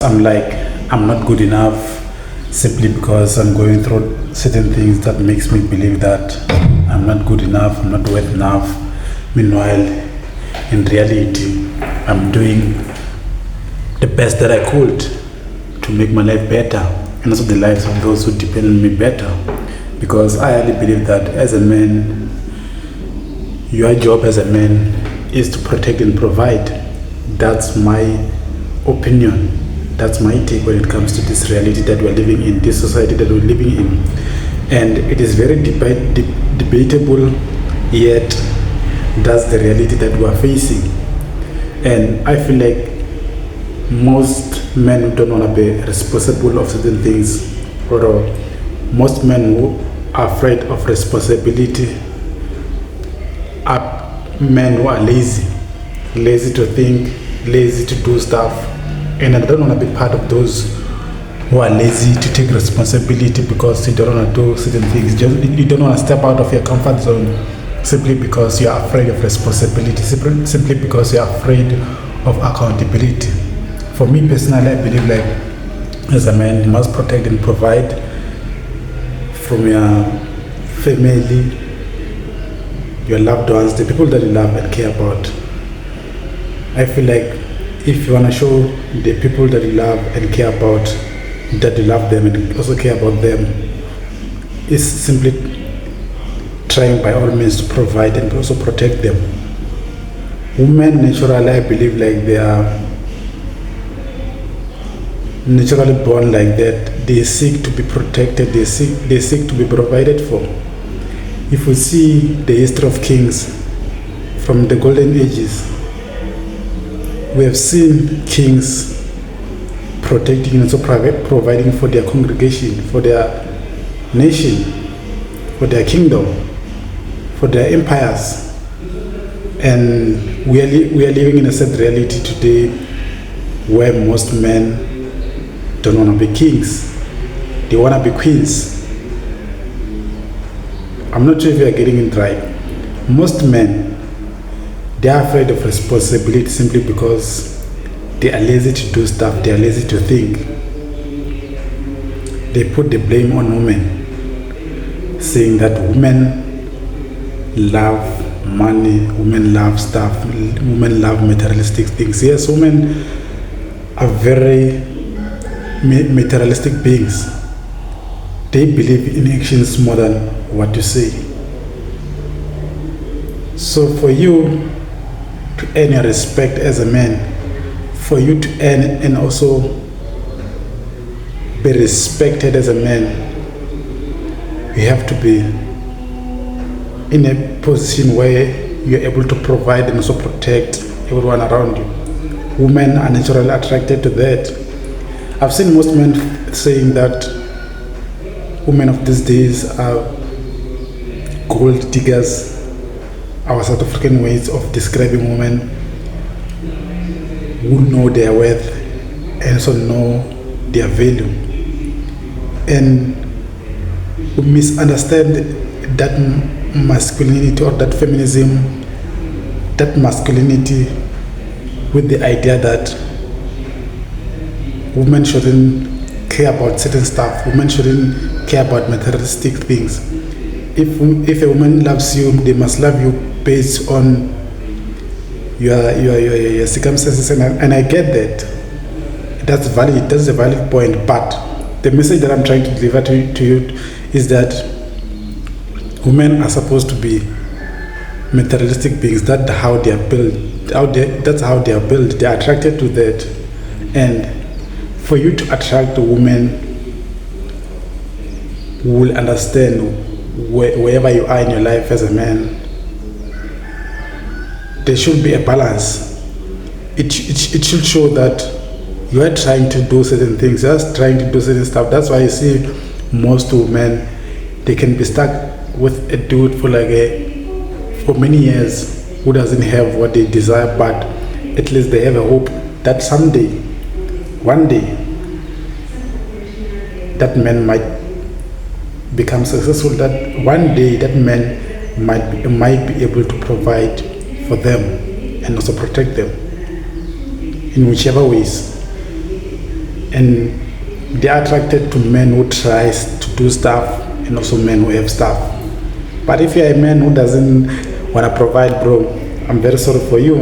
I'm like, I'm not good enough simply because I'm going through certain things that makes me believe that I'm not good enough, I'm not worth enough. Meanwhile, in reality, I'm doing the best that I could to make my life better and also the lives of those who depend on me better. Because I really believe that as a man, your job as a man is to protect and provide. That's my opinion. That's my take when it comes to this reality that we're living in, this society that we're living in. And it is very debatable, yet that's the reality that we're facing. And I feel like most men don't want to be responsible of certain things, or most men who are afraid of responsibility are men who are lazy to think, lazy to do stuff. And I don't want to be part of those who are lazy to take responsibility because you don't want to do certain things. You don't want to step out of your comfort zone simply because you are afraid of responsibility, simply because you are afraid of accountability. For me personally, I believe like as a man, you must protect and provide from your family, your loved ones, the people that you love and care about. I feel like if you want to show the people that you love and care about that you love them and also care about them, is simply trying by all means to provide and also protect them. Women naturally, I believe like they are naturally born like that. They seek to be protected, they seek to be provided for. If we see the history of kings from the golden ages, we have seen kings protecting and also providing for their congregation, for their nation, for their kingdom, for their empires. And we are living in a sad reality today where most men don't want to be kings. They want to be queens. I'm not sure if you are getting it right. Most men, they are afraid of responsibility simply because they are lazy to do stuff, they are lazy to think. They put the blame on women, saying that women love money, women love stuff, women love materialistic things. Yes, women are very materialistic beings. They believe in actions more than what you say. So for you to earn your respect as a man, for you to earn and also be respected as a man, you have to be in a position where you're able to provide and also protect everyone around you. Women are naturally attracted to that. I've seen most men saying that women of these days are gold diggers. Our South African ways of describing women who know their worth and also know their value. And we misunderstand that masculinity or that feminism, that masculinity with the idea that women shouldn't care about certain stuff, women shouldn't care about materialistic things. If a woman loves you, they must love you based on your circumstances, and I get that. That's valid. That's a valid point. But the message that I'm trying to deliver to you is that women are supposed to be materialistic beings. That's how they are built. That's how they are built. They are attracted to that, and for you to attract a woman who will understand wherever you are in your life as a man, there should be a balance. It should show that you are trying to do certain things, just trying to do certain stuff. That's why you see most women, they can be stuck with a dude for for many years who doesn't have what they desire, but at least they have a hope that someday, one day, that man might become successful, that one day that man might be able to provide for them and also protect them in whichever ways. and they are attracted to men who tries to do stuff and also men who have stuff. But if you're a man who doesn't want to provide, bro, I'm very sorry for you.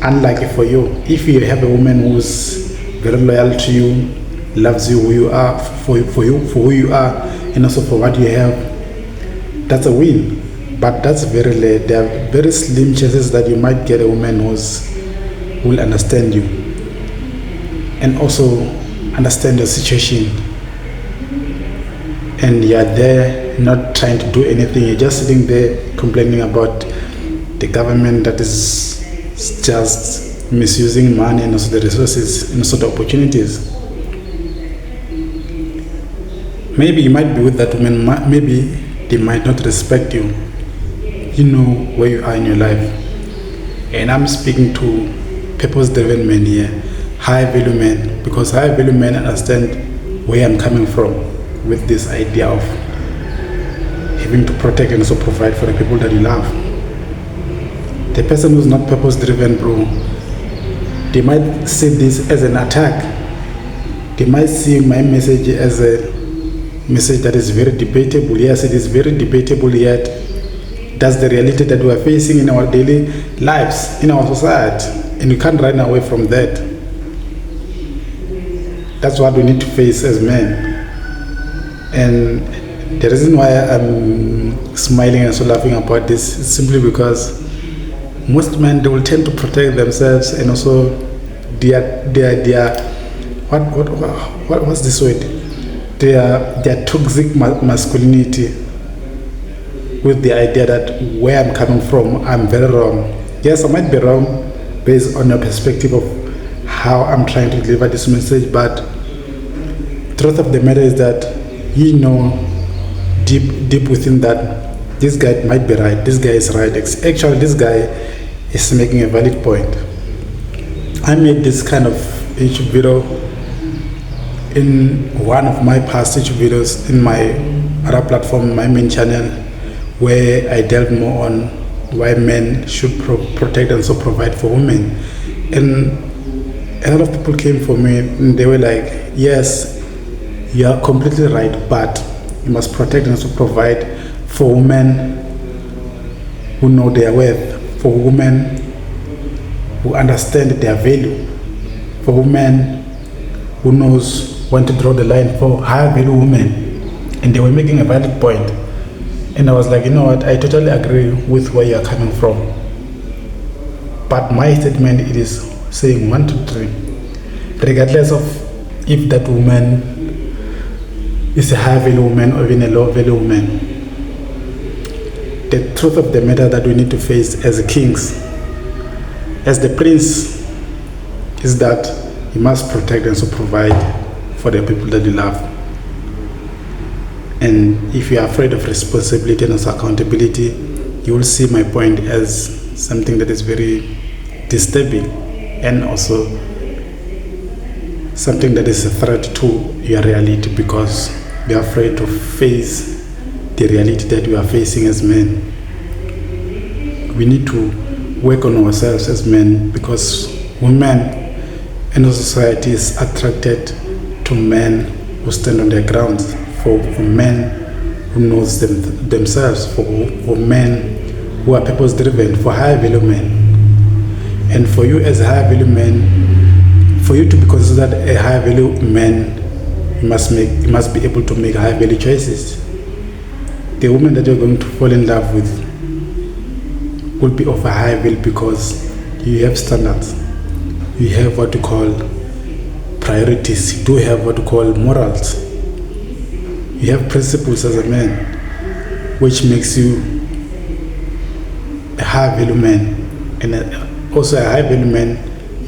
Unlucky for you. If you have a woman who's very loyal to you, loves you who you are, for who you are, and also for what you have, that's a win. But that's very late. There are very slim chances that you might get a woman who will understand you and also understand your situation. And you're there not trying to do anything. You're just sitting there complaining about the government that is just misusing money and also the resources and also the opportunities. Maybe you might be with that woman, maybe they might not respect you. You know where you are in your life. And I'm speaking to purpose-driven men here, high-value men, because high-value men understand where I'm coming from with this idea of having to protect and also provide for the people that you love. The person who's not purpose-driven, bro, they might see this as an attack. They might see my message as a message that is very debatable. Yes, it is very debatable, yet that's the reality that we are facing in our daily lives, in our society, and you can't run away from that. That's what we need to face as men. And the reason why I'm smiling and so laughing about this is simply because most men, they will tend to protect themselves and also what's this word? Their toxic masculinity, with the idea that where I'm coming from, I'm very wrong. Yes, I might be wrong based on your perspective of how I'm trying to deliver this message, but the truth of the matter is that you know deep within that this guy might be right, this guy is right. Actually, this guy is making a valid point. I made this kind of YouTube video in one of my past YouTube videos in my other platform, my main channel, where I delved more on why men should protect and so provide for women. And a lot of people came for me and they were like, yes, you are completely right, but you must protect and also provide for women who know their worth, for women who understand their value, for women who knows when to draw the line, for higher value women. And they were making a valid point. And I was like, you know what, I totally agree with where you're coming from. But my statement, it is saying 1, 2, 3. Regardless of if that woman is a high value woman or even a low value woman, the truth of the matter that we need to face as kings, as the prince, is that you must protect and so provide for the people that you love. And if you are afraid of responsibility and also accountability, you will see my point as something that is very disturbing and also something that is a threat to your reality, because we are afraid to face the reality that we are facing as men. We need to work on ourselves as men, because women in our society is attracted to men who stand on their grounds, for men who knows themselves, for men who are purpose driven, for high value men. And for you as a high value man, for you to be considered a high value man, you must be able to make high value choices. The woman that you're going to fall in love with will be of a high value because you have standards, you have what you call priorities, you do have what you call morals, you have principles as a man, which makes you a high value man. And also a high value man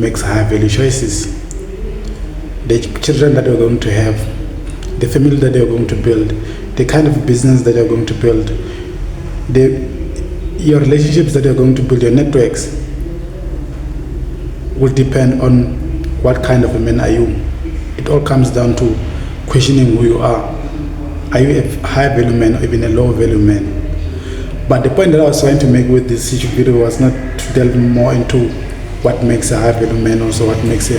makes high value choices. The children that you're going to have, the family that you're going to build, the kind of business that you're going to build, your relationships that you're going to build, your networks, will depend on what kind of a man are you. It all comes down to questioning who you are. Are you a high value man or even a low value man? But the point that I was trying to make with this YouTube video was not to delve more into what makes a high value man, also what makes a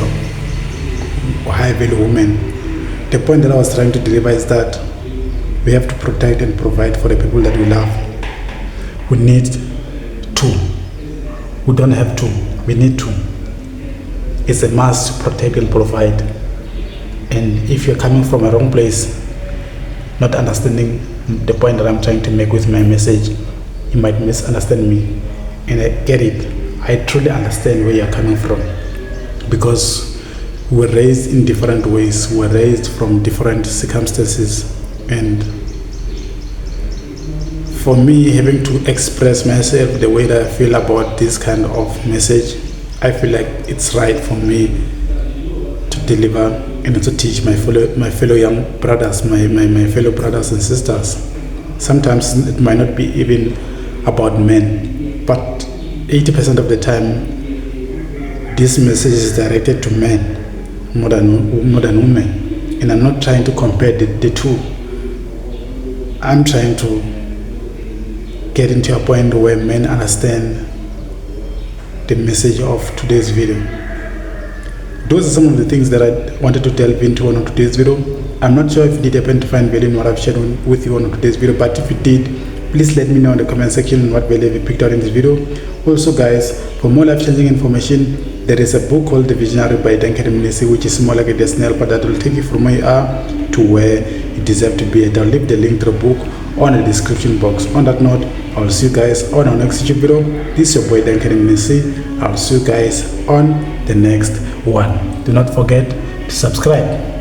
or high value women. The point that I was trying to deliver is that we have to protect and provide for the people that we love. We need to. We don't have to. We need to. It's a must to protect and provide. And if you're coming from a wrong place, not understanding the point that I'm trying to make with my message, you might misunderstand me. And I get it. I truly understand where you're coming from, because we were raised in different ways. We were raised from different circumstances, and for me, having to express myself the way that I feel about this kind of message, I feel like it's right for me to deliver and to teach my fellow young brothers, my fellow brothers and sisters. Sometimes it might not be even about men, but 80% of the time, this message is directed to men more than women. And I'm not trying to compare the two. I'm trying to get into a point where men understand the message of today's video. Those are some of the things that I wanted to delve into on today's video. I'm not sure if you did happen to find value in what I've shared with you on today's video, but if you did, please let me know in the comment section what value you picked out in this video. Also guys, for more life-changing information, there is a book called The Visionary by Duncan Mnisi, which is more like a destiny helper that will take you from where you are to where you deserve to be. I'll leave the link to the book on the description box. On that note, I'll see you guys on our next YouTube video. This is your boy Duncan Mnisi. I'll see you guys on the next one. Do not forget to subscribe.